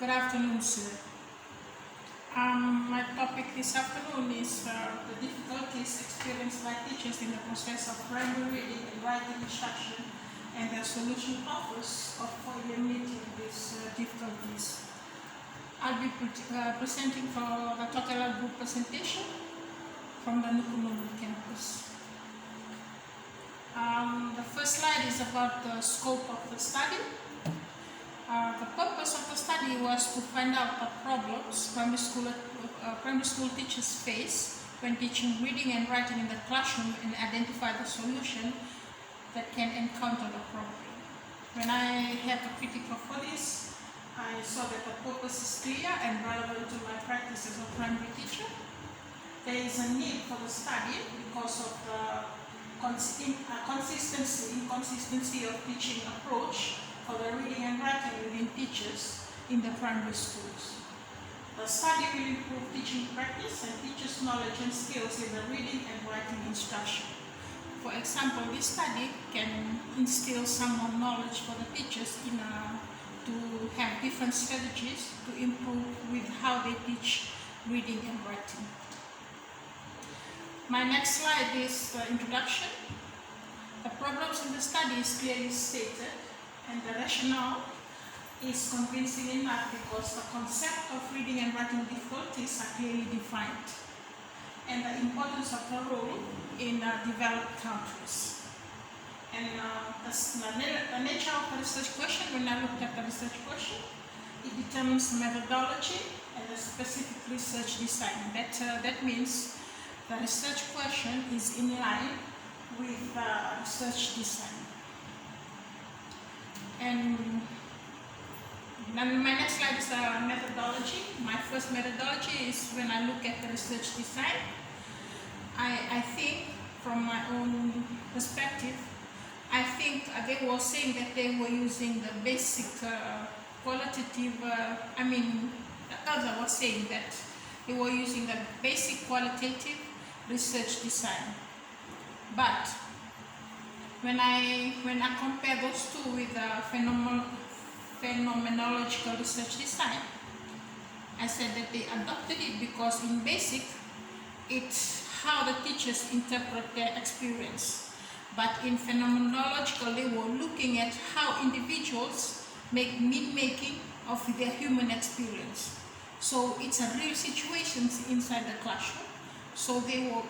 Good afternoon, sir. My topic this afternoon is the difficulties experienced by teachers in the process of primary reading and writing instruction and the solution offers for eliminating these difficulties. I'll be presenting for the Tokelau group presentation from the Nukunono campus. The first slide is about the scope of the study. The purpose of the study was to find out the problems primary school teachers face when teaching reading and writing in the classroom and identify the solution that can encounter the problem. When I have a critical for this, I saw that the purpose is clear and relevant to my practice as a primary teacher. There is a need for the study because of the inconsistency of teaching approach for the reading and writing within teachers in the primary schools. The study will improve teaching practice and teachers' knowledge and skills in the reading and writing instruction. For example, this study can instill some more knowledge for the teachers to have different strategies to improve with how they teach reading and writing. My next slide is the introduction. The problems in the study is clearly stated, and the rationale is convincing enough because the concept of reading and writing difficulties are clearly defined, and the importance of the role in developed countries. And the nature of the research question, when I looked at the research question, it determines the methodology and the specific research design. That means the research question is in line with the research design. And then my next slide is the methodology. My first methodology is when I look at the research design. I think from my own perspective, I think they were saying that they were using the basic qualitative, the other was saying that they were using the basic qualitative research design. But when I compare those two with the phenomenological research design, I said that they adopted it because in basic, it's how the teachers interpret their experience. But in phenomenological, they were looking at how individuals make meaning-making of their human experience. So it's a real situations inside the classroom. So they were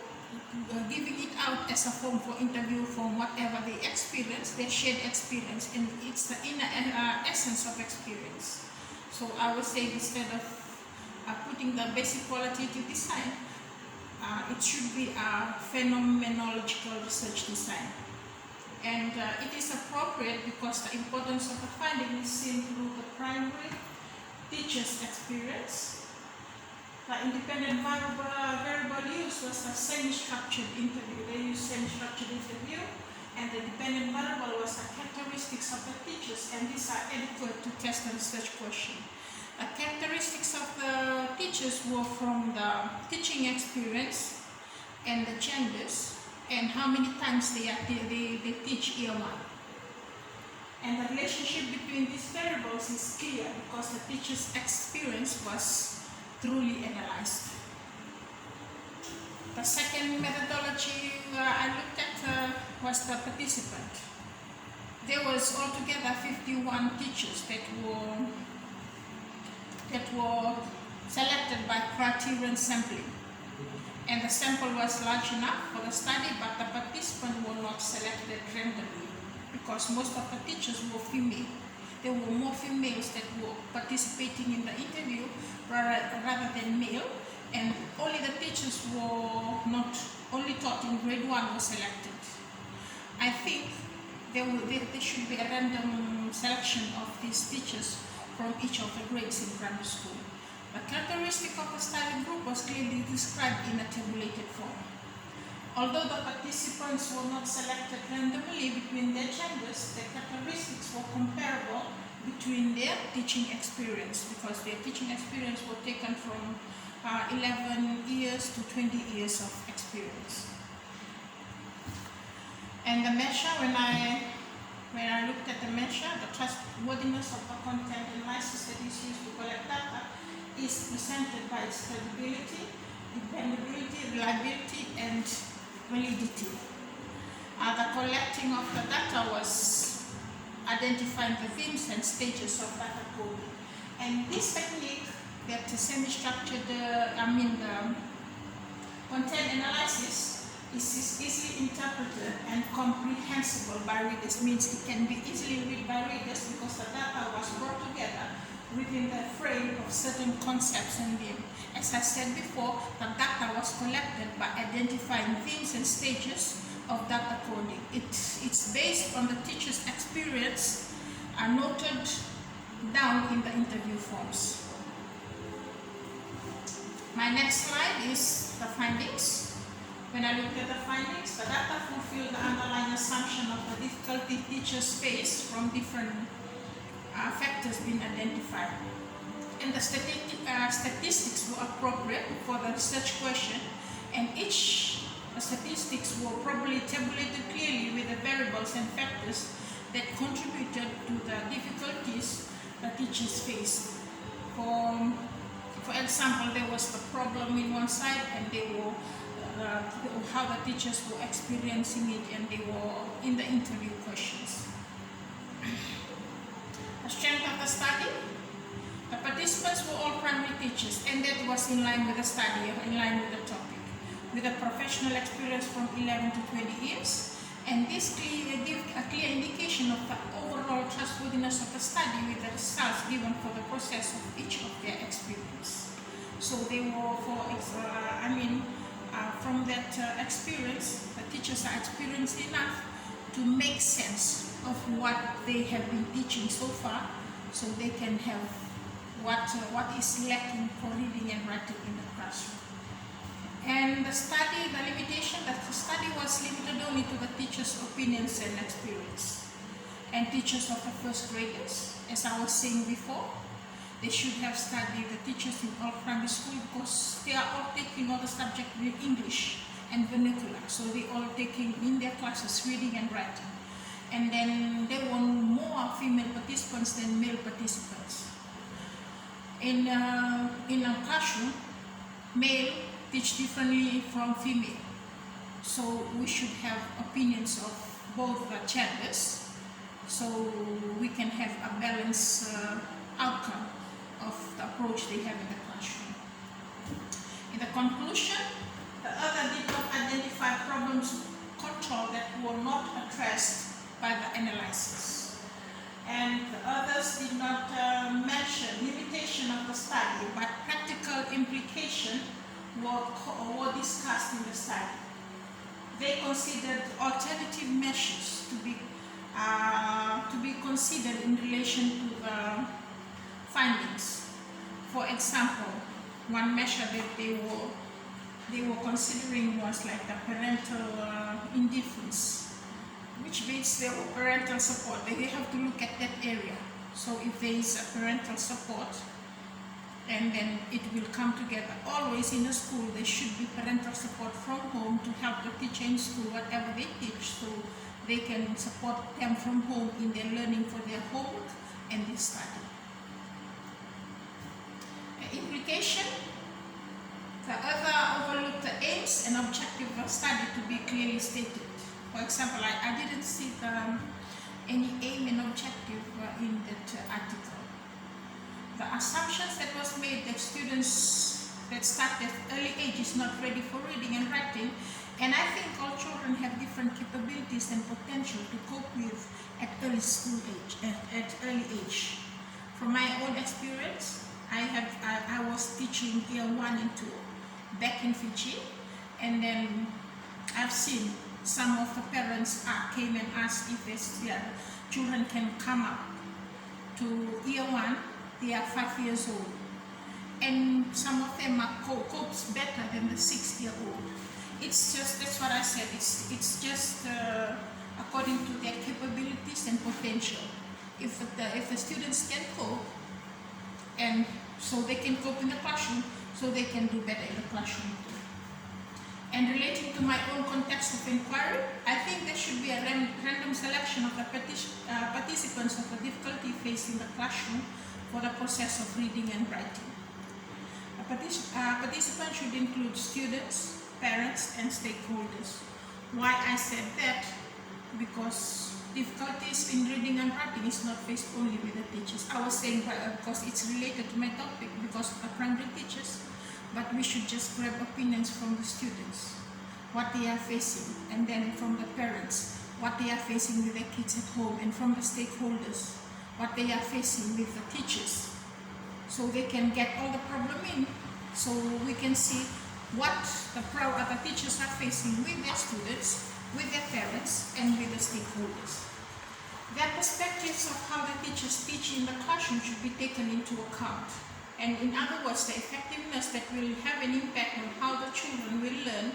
giving it out as a form for interview from whatever they experience, their shared experience, and it's the inner essence of experience. So I would say instead of putting the basic qualitative design, it should be a phenomenological research design. And it is appropriate because the importance of the finding is seen through the primary teacher's experience. The independent variable used was a semi-structured interview. They used semi-structured interview, and the dependent variable was the characteristics of the teachers, and these are adequate to test the research question. The characteristics of the teachers were from the teaching experience and the genders, and how many times they teach year one. And the relationship between these variables is clear because the teacher's experience was truly analyzed. The second methodology I looked at was the participant. There was altogether 51 teachers that were selected by criterion sampling. And the sample was large enough for the study, but the participants were not selected randomly because most of the teachers were female. There were more females that were participating in the interview rather than male, and only the teachers were not only taught in grade 1 were selected. I think there should be a random selection of these teachers from each of the grades in primary school. The characteristic of the study group was clearly described in a tabulated form. Although the participants were not selected randomly between their genders, their characteristics were comparable between their teaching experience because their teaching experience was taken from 11 years to 20 years of experience. And the measure, when I looked at the measure, the trustworthiness of the content analysis that is used to collect is presented by its credibility, dependability, reliability, and validity. The collecting of the data was identifying the themes and stages of data coding. And this technique, that semi-structured, content analysis, is easily interpreted and comprehensible by readers. Means it can be easily read by readers because the data was brought together within the frame of certain concepts and themes. As I said before, the data was collected by identifying themes and stages of data coding. It's based on the teacher's experience noted down in the interview forms. My next slide is the findings. When I look at the findings, the data fulfill the underlying assumption of the difficulty teachers face from different factors being identified. And the statistics were appropriate for the research question, and each statistics were probably tabulated clearly with the variables and factors that contributed to the difficulties the teachers faced. For example, there was the problem in one side, and they were how the teachers were experiencing it, and they were in the interview questions. The strength of the study. The participants were all primary teachers, and that was in line with the study, in line with the topic, with a professional experience from 11 to 20 years. And this gives a clear indication of the overall trustworthiness of the study with the results given for the process of each of their experience. So they were, from that experience, the teachers are experienced enough to make sense of what they have been teaching so far, so they can have what is lacking for reading and writing in the classroom. And the study, the limitation, that the study was limited only to the teachers' opinions and experience. And teachers of the first graders, as I was saying before, they should have studied the teachers in all primary school, because they are all taking all the subject with English and vernacular. So they all taking in their classes reading and writing. And then there were more female participants than male participants. In a classroom, male teach differently from female. So we should have opinions of both the genders, so we can have a balanced outcome of the approach they have in the classroom. In the conclusion, the other did not identify problems control that were not addressed by the analysis. And the others did not mention limitation of the study, but practical implication were discussed in the study. They considered alternative measures to be considered in relation to the findings. For example, one measure that they were considering was like the parental indifference, which means there were parental support. They have to look at that area. So if there is a parental support, and then it will come together. Always in a school, there should be parental support from home to help the teacher in school, whatever they teach, so they can support them from home in their learning for their homework and their study. The implication, the other overlooked the aims and objectives of study to be clearly stated. For example, I didn't see any aim and objective in that article. The assumptions that was made that students that start at early age is not ready for reading and writing, and I think all children have different capabilities and potential to cope with at early school age, at early age. From my own experience, I was teaching year 1 and 2 back in Fiji, and then I've seen some of the parents came and asked if their children can come up to year 1. They are 5 years old, and some of them are copes better than the 6-year-old. It's just, that's what I said, it's just according to their capabilities and potential. If the students can cope, and so they can cope in the classroom, so they can do better in the classroom too. And relating to my own context of inquiry, I think there should be a random selection of the participants of the difficulty faced in the classroom for the process of reading and writing. Participants should include students, parents, and stakeholders. Why I said that? Because difficulties in reading and writing is not faced only with the teachers. I was saying because it's related to my topic, because of primary teachers, but we should just grab opinions from the students, what they are facing, and then from the parents, what they are facing with their kids at home, and from the stakeholders, what they are facing with the teachers, so they can get all the problem in, so we can see what the teachers are facing with their students, with their parents, and with the stakeholders. Their perspectives of how the teachers teach in the classroom should be taken into account. And in other words, the effectiveness that will have an impact on how the children will learn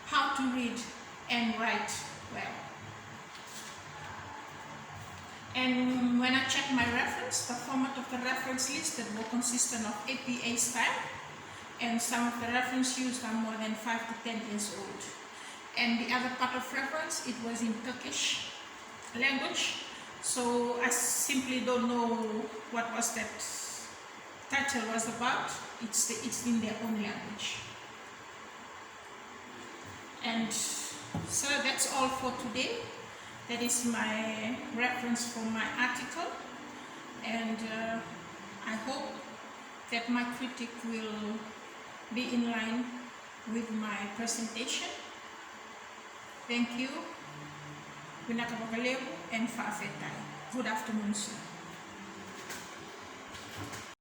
how to read and write well. And when I check my reference, the format of the reference listed will consist of APA style, and some of the reference used are more than 5 to 10 years old. And the other part of reference, it was in Turkish language, so I simply don't know what was that title was about. It's in their own language. And so that's all for today. That is my reference for my article, and I hope that my critique will be in line with my presentation. Thank you. And Good afternoon, sir.